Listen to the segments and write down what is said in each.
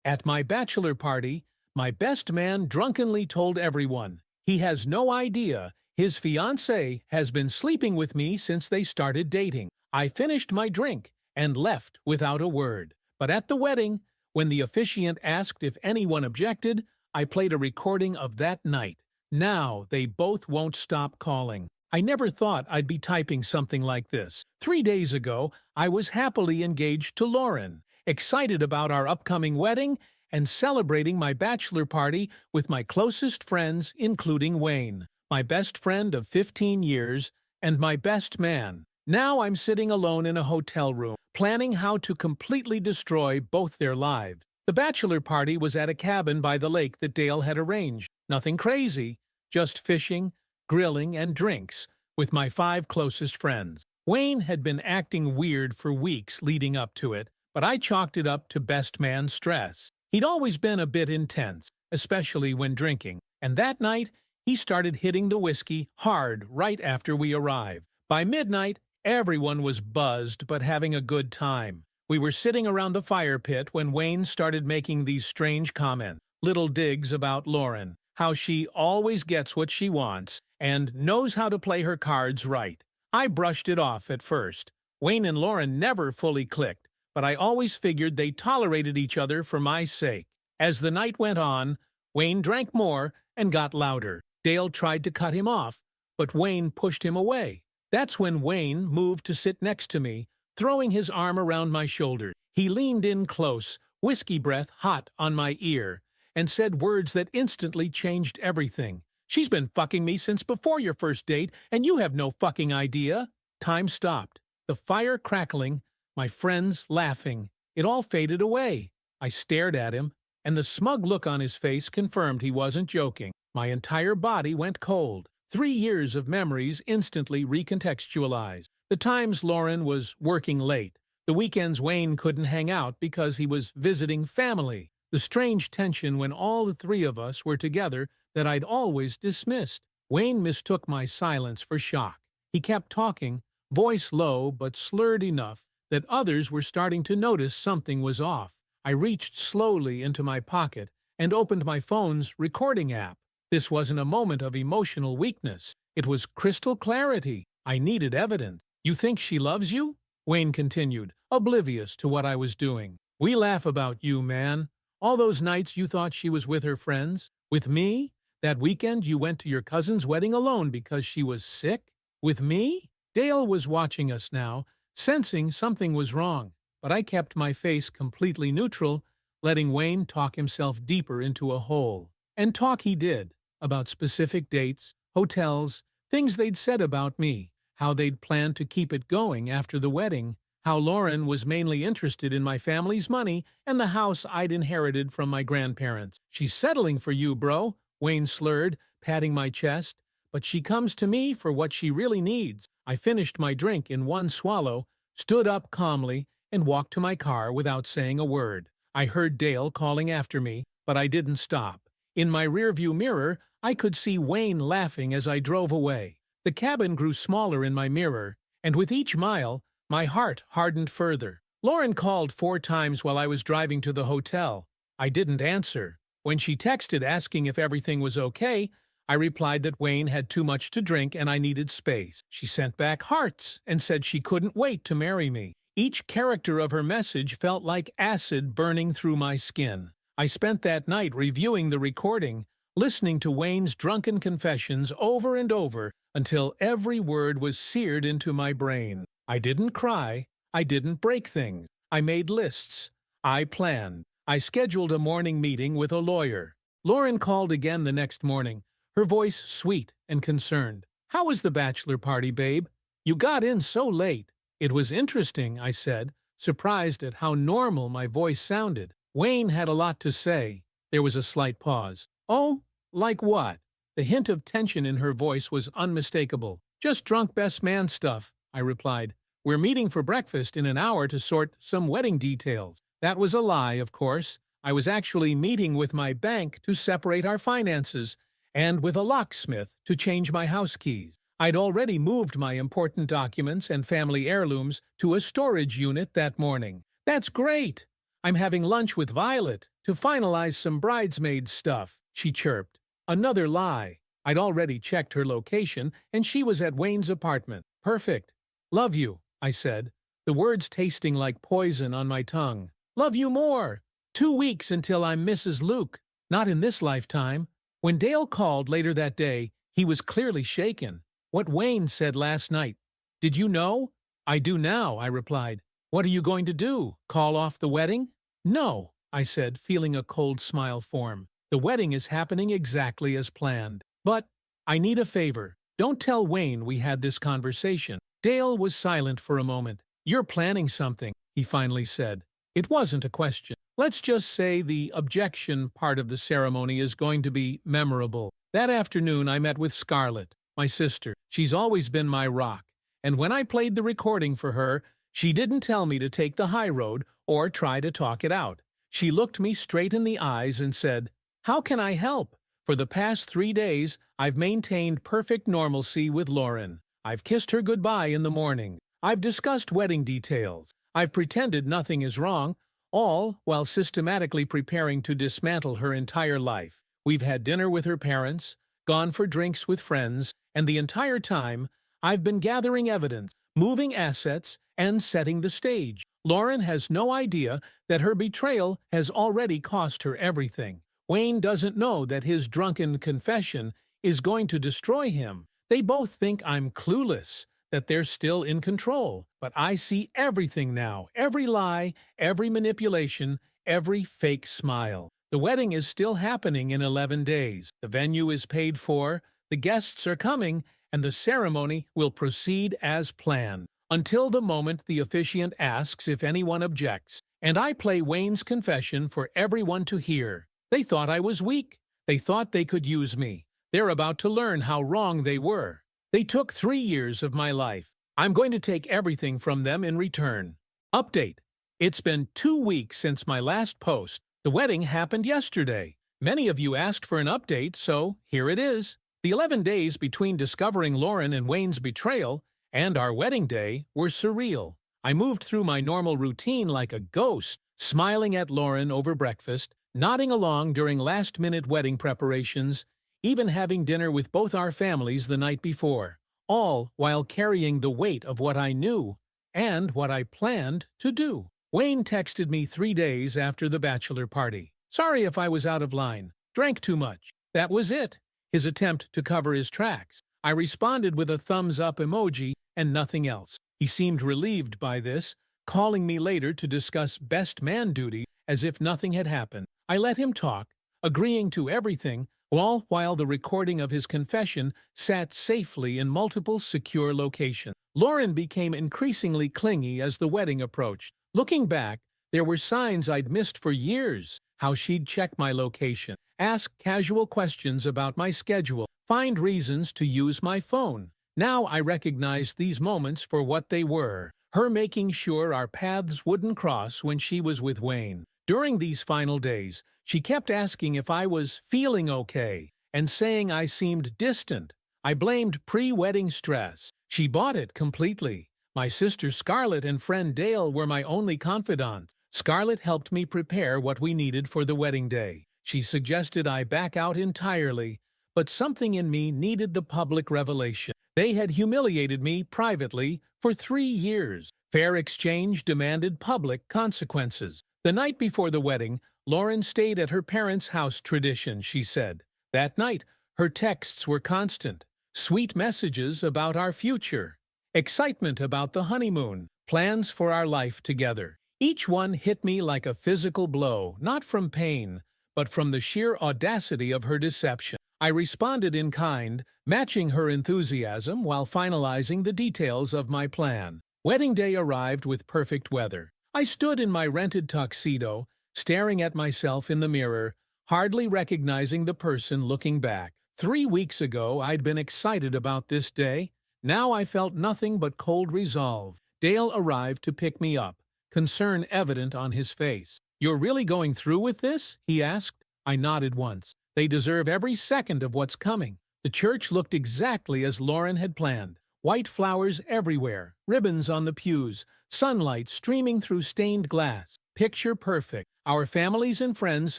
At my bachelor party, my best man drunkenly told everyone he has no idea his fiancée has been sleeping with me since they started dating. I finished my drink and left without a word. But at the wedding, when the officiant asked if anyone objected, I played a recording of that night. Now they both won't stop calling. I never thought I'd be typing something like this. 3 days ago, I was happily engaged to Lauren, excited about our upcoming wedding and celebrating my bachelor party with my closest friends, including Wayne, my best friend of 15 years, and my best man. Now I'm sitting alone in a hotel room, planning how to completely destroy both their lives. The bachelor party was at a cabin by the lake that Dale had arranged. Nothing crazy, just fishing, grilling, and drinks with my 5 closest friends. Wayne had been acting weird for weeks leading up to it, but I chalked it up to best man stress. He'd always been a bit intense, especially when drinking, and that night he started hitting the whiskey hard right after we arrived. By midnight, everyone was buzzed but having a good time. We were sitting around the fire pit when Wayne started making these strange comments, little digs about Lauren, how she always gets what she wants and knows how to play her cards right. I brushed it off at first. Wayne and Lauren never fully clicked, but I always figured they tolerated each other for my sake. As the night went on, Wayne drank more and got louder. Dale tried to cut him off, but Wayne pushed him away. That's when Wayne moved to sit next to me, throwing his arm around my shoulder. He leaned in close, whiskey breath hot on my ear, and said words that instantly changed everything. "She's been fucking me since before your first date, and you have no fucking idea." Time stopped. The fire crackling, my friends laughing. It all faded away. I stared at him, and the smug look on his face confirmed he wasn't joking. My entire body went cold. 3 years of memories instantly recontextualized. The times Lauren was working late. The weekends Wayne couldn't hang out because he was visiting family. The strange tension when all the 3 of us were together that I'd always dismissed. Wayne mistook my silence for shock. He kept talking, voice low but slurred enough that others were starting to notice something was off. I reached slowly into my pocket and opened my phone's recording app. This wasn't a moment of emotional weakness. It was crystal clarity. I needed evidence. "You think she loves you?" Wayne continued, oblivious to what I was doing. "We laugh about you, man. All those nights you thought she was with her friends. With me? That weekend you went to your cousin's wedding alone because she was sick? With me?" Dale was watching us now, sensing something was wrong, but I kept my face completely neutral, letting Wayne talk himself deeper into a hole. And talk he did, about specific dates, hotels, things they'd said about me, how they'd planned to keep it going after the wedding, how Lauren was mainly interested in my family's money and the house I'd inherited from my grandparents. "She's settling for you, bro," Wayne slurred, patting my chest, "but she comes to me for what she really needs." I finished my drink in one swallow, stood up calmly, and walked to my car without saying a word. I heard Dale calling after me, but I didn't stop. In my rearview mirror, I could see Wayne laughing as I drove away. The cabin grew smaller in my mirror, and with each mile, my heart hardened further. Lauren called 4 times while I was driving to the hotel. I didn't answer. When she texted asking if everything was okay, I replied that Wayne had too much to drink and I needed space. She sent back hearts and said she couldn't wait to marry me. Each character of her message felt like acid burning through my skin. I spent that night reviewing the recording, listening to Wayne's drunken confessions over and over until every word was seared into my brain. I didn't cry. I didn't break things. I made lists. I planned. I scheduled a morning meeting with a lawyer. Lauren called again the next morning, her voice sweet and concerned. "How was the bachelor party, babe? You got in so late." "It was interesting," I said, surprised at how normal my voice sounded. Wayne had a lot to say. There was a slight pause. "Oh, like what?" The hint of tension in her voice was unmistakable. "Just drunk best man stuff," I replied. "We're meeting for breakfast in an hour to sort some wedding details." That was a lie, of course. I was actually meeting with my bank to separate our finances, and with a locksmith to change my house keys. I'd already moved my important documents and family heirlooms to a storage unit that morning. "That's great! I'm having lunch with Violet," To finalize some bridesmaid stuff, she chirped. Another lie. I'd already checked her location, and she was at Wayne's apartment. Perfect. Love you, I said, the words tasting like poison on my tongue. Love you more. 2 weeks until I'm Mrs. Luke. Not in this lifetime. When Dale called later that day, he was clearly shaken. What Wayne said last night. Did you know? I do now, I replied. What are you going to do? Call off the wedding? No, I said, feeling a cold smile form. The wedding is happening exactly as planned. But I need a favor. Don't tell Wayne we had this conversation. Dale was silent for a moment. You're planning something, he finally said. It wasn't a question. Let's just say the objection part of the ceremony is going to be memorable. That afternoon I met with Scarlett, my sister. She's always been my rock. And when I played the recording for her, she didn't tell me to take the high road or try to talk it out. She looked me straight in the eyes and said, "How can I help? For the past 3 days, I've maintained perfect normalcy with Lauren. I've kissed her goodbye in the morning. I've discussed wedding details. I've pretended nothing is wrong, all while systematically preparing to dismantle her entire life. We've had dinner with her parents, gone for drinks with friends, and the entire time, I've been gathering evidence, moving assets, and setting the stage. Lauren has no idea that her betrayal has already cost her everything. Wayne doesn't know that his drunken confession is going to destroy him. They both think I'm clueless, that they're still in control. But I see everything now, every lie, every manipulation, every fake smile. The wedding is still happening in 11 days. The venue is paid for, the guests are coming, and the ceremony will proceed as planned. Until the moment the officiant asks if anyone objects, and I play Wayne's confession for everyone to hear. They thought I was weak. They thought they could use me. They're about to learn how wrong they were. They took 3 years of my life. I'm going to take everything from them in return. Update. It's been 2 weeks since my last post. The wedding happened yesterday. Many of you asked for an update, so here it is. The 11 days between discovering Lauren and Wayne's betrayal and our wedding day were surreal. I moved through my normal routine like a ghost, smiling at Lauren over breakfast, nodding along during last-minute wedding preparations, even having dinner with both our families the night before, all while carrying the weight of what I knew and what I planned to do. Wayne texted me 3 days after the bachelor party. Sorry if I was out of line. Drank too much. That was it. His attempt to cover his tracks. I responded with a thumbs-up emoji and nothing else. He seemed relieved by this, calling me later to discuss best man duty as if nothing had happened. I let him talk, agreeing to everything, all while the recording of his confession sat safely in multiple secure locations. Lauren became increasingly clingy as the wedding approached. Looking back, there were signs I'd missed for years. How she'd check my location, ask casual questions about my schedule, find reasons to use my phone. Now I recognized these moments for what they were. Her making sure our paths wouldn't cross when she was with Wayne. During these final days, she kept asking if I was feeling okay and saying I seemed distant. I blamed pre-wedding stress. She bought it completely. My sister Scarlett and friend Dale were my only confidants. Scarlett helped me prepare what we needed for the wedding day. She suggested I back out entirely, but something in me needed the public revelation. They had humiliated me privately for 3 years. Fair exchange demanded public consequences. The night before the wedding, Lauren stayed at her parents' house, tradition, she said. That night, her texts were constant. Sweet messages about our future. Excitement about the honeymoon. Plans for our life together. Each one hit me like a physical blow, not from pain, but from the sheer audacity of her deception. I responded in kind, matching her enthusiasm while finalizing the details of my plan. Wedding day arrived with perfect weather. I stood in my rented tuxedo, staring at myself in the mirror, hardly recognizing the person looking back. 3 weeks ago, I'd been excited about this day. Now I felt nothing but cold resolve. Dale arrived to pick me up, concern evident on his face. "You're really going through with this?" he asked. I nodded once. They deserve every second of what's coming. The church looked exactly as Lauren had planned. White flowers everywhere, ribbons on the pews, sunlight streaming through stained glass. picture perfect. Our families and friends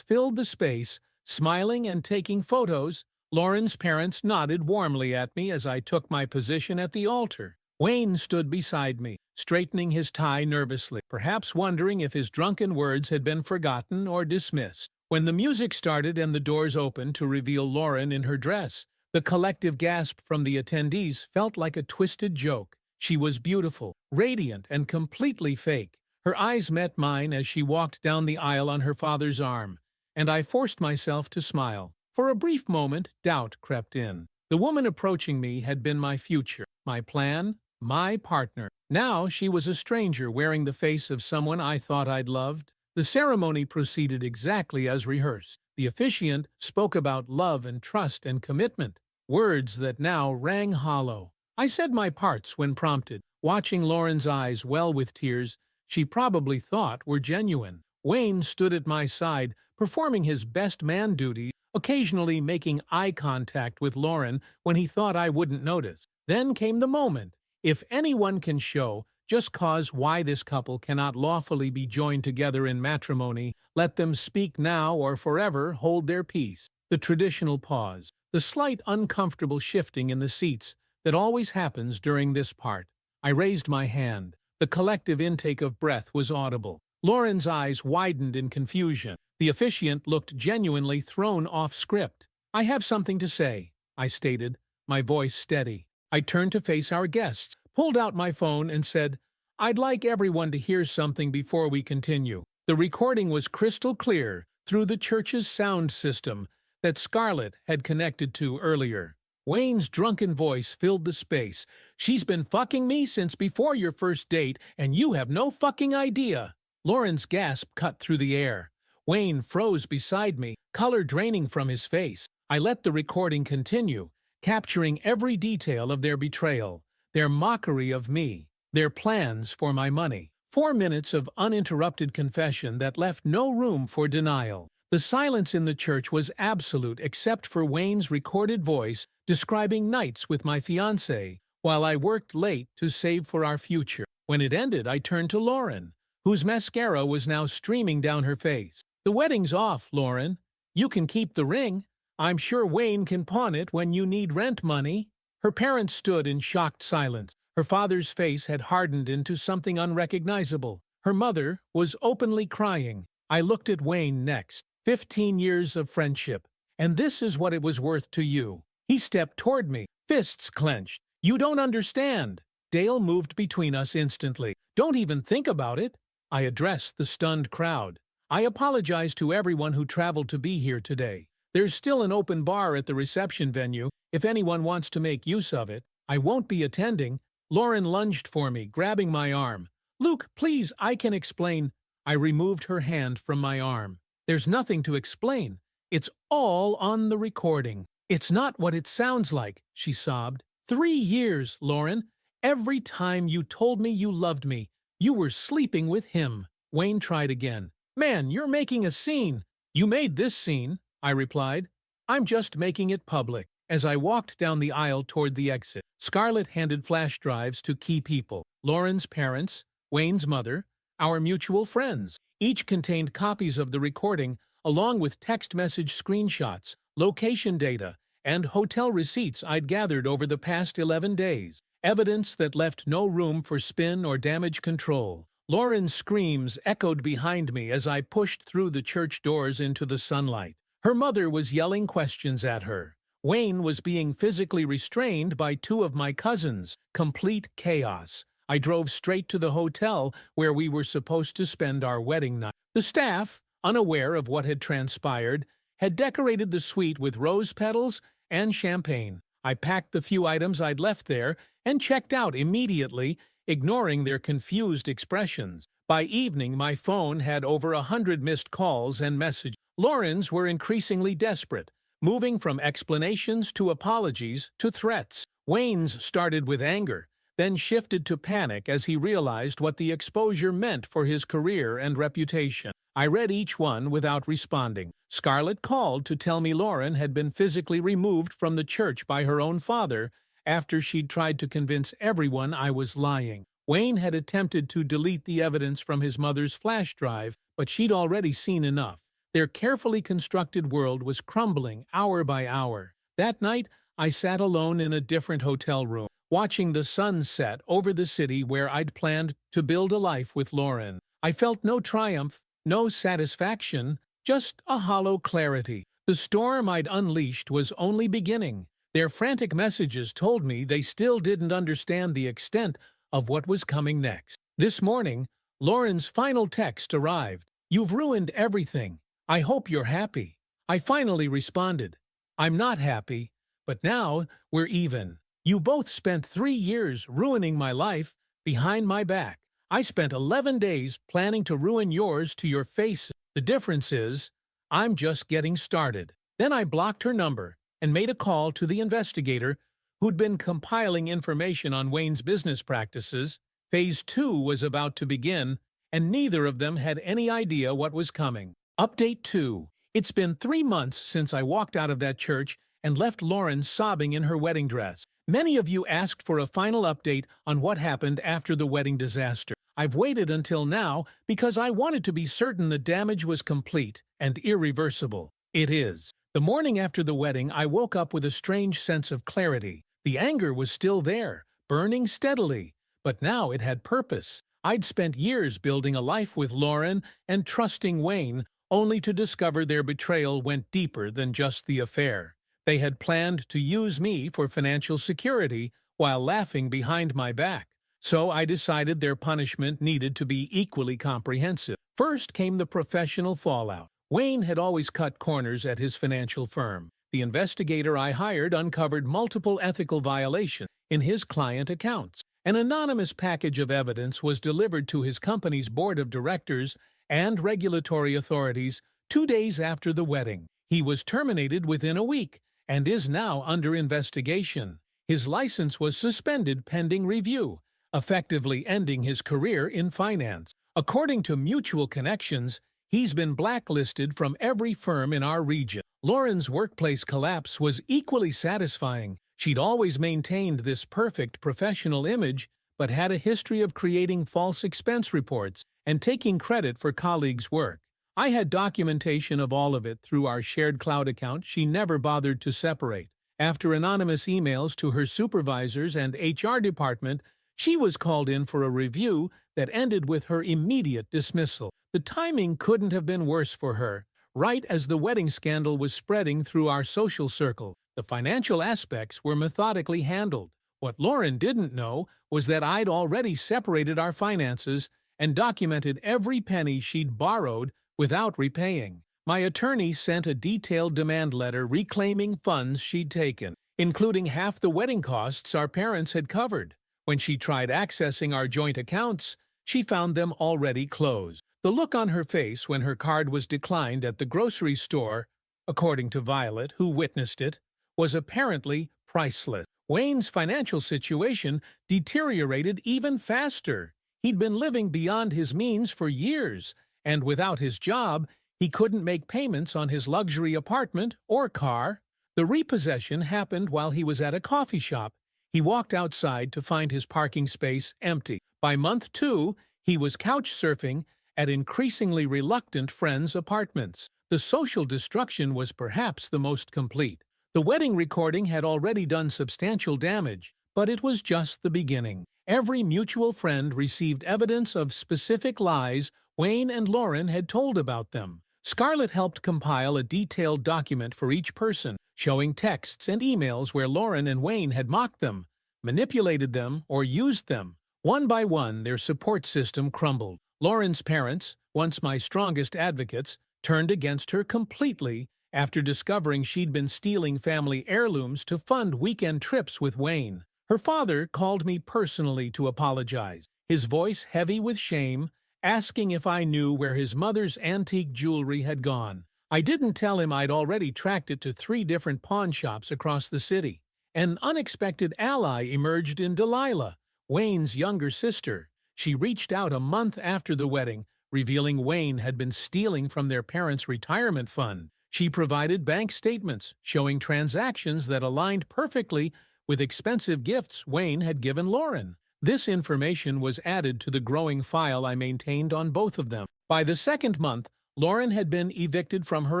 filled the space, smiling and taking photos. Lauren's parents nodded warmly at me as I took my position at the altar. Wayne stood beside me, straightening his tie nervously, perhaps wondering if his drunken words had been forgotten or dismissed. When the music started and the doors opened to reveal Lauren in her dress, the collective gasp from the attendees felt like a twisted joke. She was beautiful, radiant, and completely fake. Her eyes met mine as she walked down the aisle on her father's arm, and I forced myself to smile. For a brief moment, doubt crept in. The woman approaching me had been my future, my plan, my partner. Now she was a stranger wearing the face of someone I thought I'd loved. The ceremony proceeded exactly as rehearsed. The officiant spoke about love and trust and commitment, words that now rang hollow. I said my parts when prompted, watching Lauren's eyes well with tears she probably thought were genuine. Wayne stood at my side, performing his best man duty, occasionally making eye contact with Lauren when he thought I wouldn't notice. Then came the moment. If anyone can show just cause why this couple cannot lawfully be joined together in matrimony, let them speak now or forever hold their peace. The traditional pause, the slight uncomfortable shifting in the seats that always happens during this part. I raised my hand. The collective intake of breath was audible. Lauren's eyes widened in confusion. The officiant looked genuinely thrown off script. "I have something to say," I stated, my voice steady. I turned to face our guests, pulled out my phone, and said, "I'd like everyone to hear something before we continue." The recording was crystal clear through the church's sound system that Scarlett had connected to earlier. Wayne's drunken voice filled the space. "She's been fucking me since before your first date, and you have no fucking idea." Lauren's gasp cut through the air. Wayne froze beside me, color draining from his face. I let the recording continue, capturing every detail of their betrayal, their mockery of me, their plans for my money. 4 minutes of uninterrupted confession that left no room for denial. The silence in the church was absolute except for Wayne's recorded voice describing nights with my fiancée while I worked late to save for our future. When it ended, I turned to Lauren, whose mascara was now streaming down her face. "The wedding's off, Lauren. You can keep the ring. I'm sure Wayne can pawn it when you need rent money." Her parents stood in shocked silence. Her father's face had hardened into something unrecognizable. Her mother was openly crying. I looked at Wayne next. 15 years of friendship. "And this is what it was worth to you." He stepped toward me, fists clenched. "You don't understand." Dale moved between us instantly. "Don't even think about it." I addressed the stunned crowd. "I apologize to everyone who traveled to be here today. There's still an open bar at the reception venue if anyone wants to make use of it. I won't be attending." Lauren lunged for me, grabbing my arm. "Luke, please, I can explain." I removed her hand from my arm. "There's nothing to explain. It's all on the recording." "It's not what it sounds like," she sobbed. 3 years, Lauren. Every time you told me you loved me, you were sleeping with him." Wayne tried again. "Man, you're making a scene." "You made this scene," I replied. "I'm just making it public." As I walked down the aisle toward the exit, Scarlett handed flash drives to key people: Lauren's parents, Wayne's mother, our mutual friends. Each contained copies of the recording, along with text message screenshots, location data, and hotel receipts I'd gathered over the past 11 days. Evidence that left no room for spin or damage control. Lauren's screams echoed behind me as I pushed through the church doors into the sunlight. Her mother was yelling questions at her. Wayne was being physically restrained by 2 of my cousins. Complete chaos. I drove straight to the hotel where we were supposed to spend our wedding night. The staff, unaware of what had transpired, had decorated the suite with rose petals and champagne. I packed the few items I'd left there and checked out immediately, ignoring their confused expressions. By evening, my phone had over 100 missed calls and messages. Lauren's were increasingly desperate, moving from explanations to apologies to threats. Wayne's started with anger, then shifted to panic as he realized what the exposure meant for his career and reputation. I read each one without responding. Scarlett called to tell me Lauren had been physically removed from the church by her own father after she'd tried to convince everyone I was lying. Wayne had attempted to delete the evidence from his mother's flash drive, but she'd already seen enough. Their carefully constructed world was crumbling hour by hour. That night, I sat alone in a different hotel room, watching the sun set over the city where I'd planned to build a life with Lauren. I felt no triumph, no satisfaction, just a hollow clarity. The storm I'd unleashed was only beginning. Their frantic messages told me they still didn't understand the extent of what was coming next. This morning, Lauren's final text arrived. "You've ruined everything. I hope you're happy." I finally responded. "I'm not happy, but now we're even. You both spent 3 years ruining my life behind my back. I spent 11 days planning to ruin yours to your face. The difference is, I'm just getting started." Then I blocked her number and made a call to the investigator who'd been compiling information on Wayne's business practices. Phase 2 was about to begin, and neither of them had any idea what was coming. Update 2. It's been 3 months since I walked out of that church and left Lauren sobbing in her wedding dress. Many of you asked for a final update on what happened after the wedding disaster. I've waited until now because I wanted to be certain the damage was complete and irreversible. It is. The morning after the wedding, I woke up with a strange sense of clarity. The anger was still there, burning steadily, but now it had purpose. I'd spent years building a life with Lauren and trusting Wayne, only to discover their betrayal went deeper than just the affair. They had planned to use me for financial security while laughing behind my back. So I decided their punishment needed to be equally comprehensive. First came the professional fallout. Wayne had always cut corners at his financial firm. The investigator I hired uncovered multiple ethical violations in his client accounts. An anonymous package of evidence was delivered to his company's board of directors and regulatory authorities 2 days after the wedding. He was terminated within a week and is now under investigation. His license was suspended pending review, effectively ending his career in finance. According to Mutual Connections, he's been blacklisted from every firm in our region. Lauren's workplace collapse was equally satisfying. She'd always maintained this perfect professional image, but had a history of creating false expense reports and taking credit for colleagues' work. I had documentation of all of it through our shared cloud account she never bothered to separate. After anonymous emails to her supervisors and HR department, she was called in for a review that ended with her immediate dismissal. The timing couldn't have been worse for her. Right as the wedding scandal was spreading through our social circle, the financial aspects were methodically handled. What Lauren didn't know was that I'd already separated our finances and documented every penny she'd borrowed without repaying. My attorney sent a detailed demand letter reclaiming funds she'd taken, including half the wedding costs our parents had covered. When she tried accessing our joint accounts, she found them already closed. The look on her face when her card was declined at the grocery store, according to Violet, who witnessed it, was apparently priceless. Wayne's financial situation deteriorated even faster. He'd been living beyond his means for years, and without his job, he couldn't make payments on his luxury apartment or car. The repossession happened while he was at a coffee shop. He walked outside to find his parking space empty. By month 2, he was couch surfing at increasingly reluctant friends' apartments. The social destruction was perhaps the most complete. The wedding recording had already done substantial damage, but it was just the beginning. Every mutual friend received evidence of specific lies Wayne and Lauren had told about them. Scarlett helped compile a detailed document for each person, showing texts and emails where Lauren and Wayne had mocked them, manipulated them, or used them. One by one, their support system crumbled. Lauren's parents, once my strongest advocates, turned against her completely after discovering she'd been stealing family heirlooms to fund weekend trips with Wayne. Her father called me personally to apologize, his voice heavy with shame, asking if I knew where his mother's antique jewelry had gone. I didn't tell him I'd already tracked it to 3 different pawn shops across the city. An unexpected ally emerged in Delilah, Wayne's younger sister. She reached out a month after the wedding, revealing Wayne had been stealing from their parents' retirement fund. She provided bank statements showing transactions that aligned perfectly with expensive gifts Wayne had given Lauren. This information was added to the growing file I maintained on both of them. By the second month, Lauren had been evicted from her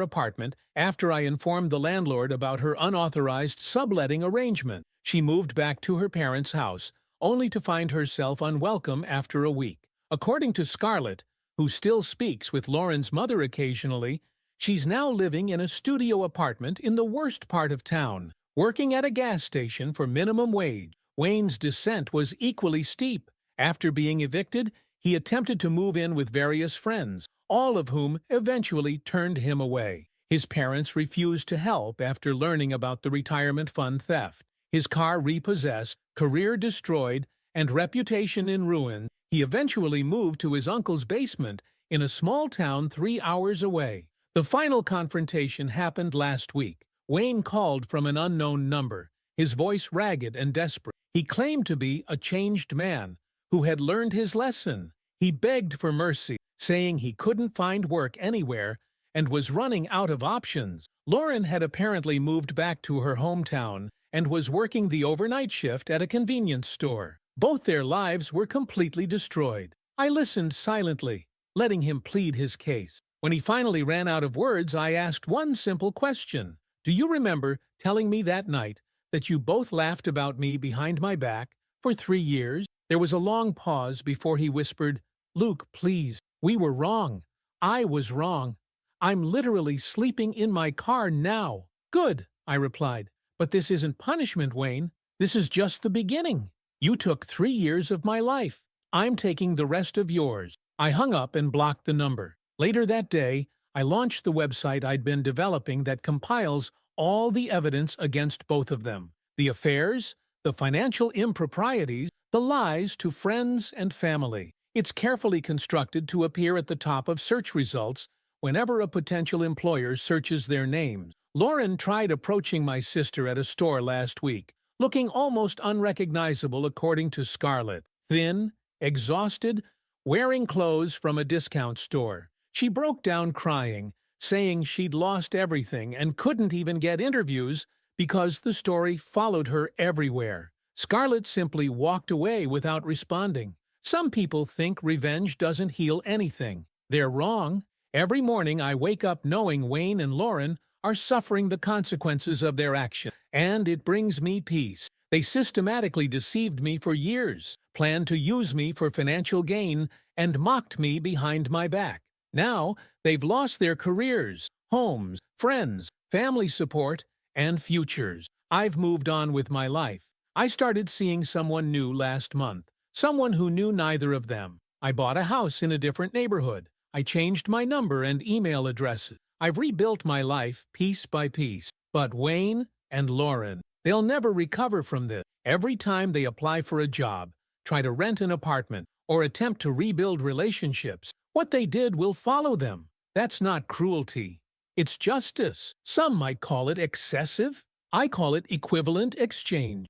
apartment after I informed the landlord about her unauthorized subletting arrangement. She moved back to her parents' house, only to find herself unwelcome after a week. According to Scarlett, who still speaks with Lauren's mother occasionally, she's now living in a studio apartment in the worst part of town, working at a gas station for minimum wage. Wayne's descent was equally steep. After being evicted, he attempted to move in with various friends, all of whom eventually turned him away. His parents refused to help after learning about the retirement fund theft. His car repossessed, career destroyed, and reputation in ruin, he eventually moved to his uncle's basement in a small town 3 hours away. The final confrontation happened last week. Wayne called from an unknown number, his voice ragged and desperate. He claimed to be a changed man who had learned his lesson. He begged for mercy, saying he couldn't find work anywhere and was running out of options. Lauren had apparently moved back to her hometown and was working the overnight shift at a convenience store. Both their lives were completely destroyed. I listened silently, letting him plead his case. When he finally ran out of words, I asked one simple question. Do you remember telling me that night that you both laughed about me behind my back for 3 years? There was a long pause before he whispered, Luke, please, we were wrong. I was wrong. I'm literally sleeping in my car now. Good, I replied. But this isn't punishment, Wayne. This is just the beginning. You took 3 years of my life. I'm taking the rest of yours. I hung up and blocked the number. Later that day, I launched the website I'd been developing that compiles all the evidence against both of them. The affairs, the financial improprieties, the lies to friends and family. It's carefully constructed to appear at the top of search results whenever a potential employer searches their names. Lauren tried approaching my sister at a store last week, looking almost unrecognizable according to Scarlett. Thin, exhausted, wearing clothes from a discount store. She broke down crying, saying she'd lost everything and couldn't even get interviews because the story followed her everywhere. Scarlett simply walked away without responding. Some people think revenge doesn't heal anything. They're wrong. Every morning I wake up knowing Wayne and Lauren are suffering the consequences of their action, and it brings me peace. They systematically deceived me for years, planned to use me for financial gain, and mocked me behind my back. Now, they've lost their careers, homes, friends, family support, and futures. I've moved on with my life. I started seeing someone new last month, someone who knew neither of them. I bought a house in a different neighborhood. I changed my number and email addresses. I've rebuilt my life piece by piece. But Wayne and Lauren, they'll never recover from this. Every time they apply for a job, try to rent an apartment, or attempt to rebuild relationships, what they did will follow them. That's not cruelty. It's justice. Some might call it excessive. I call it equivalent exchange.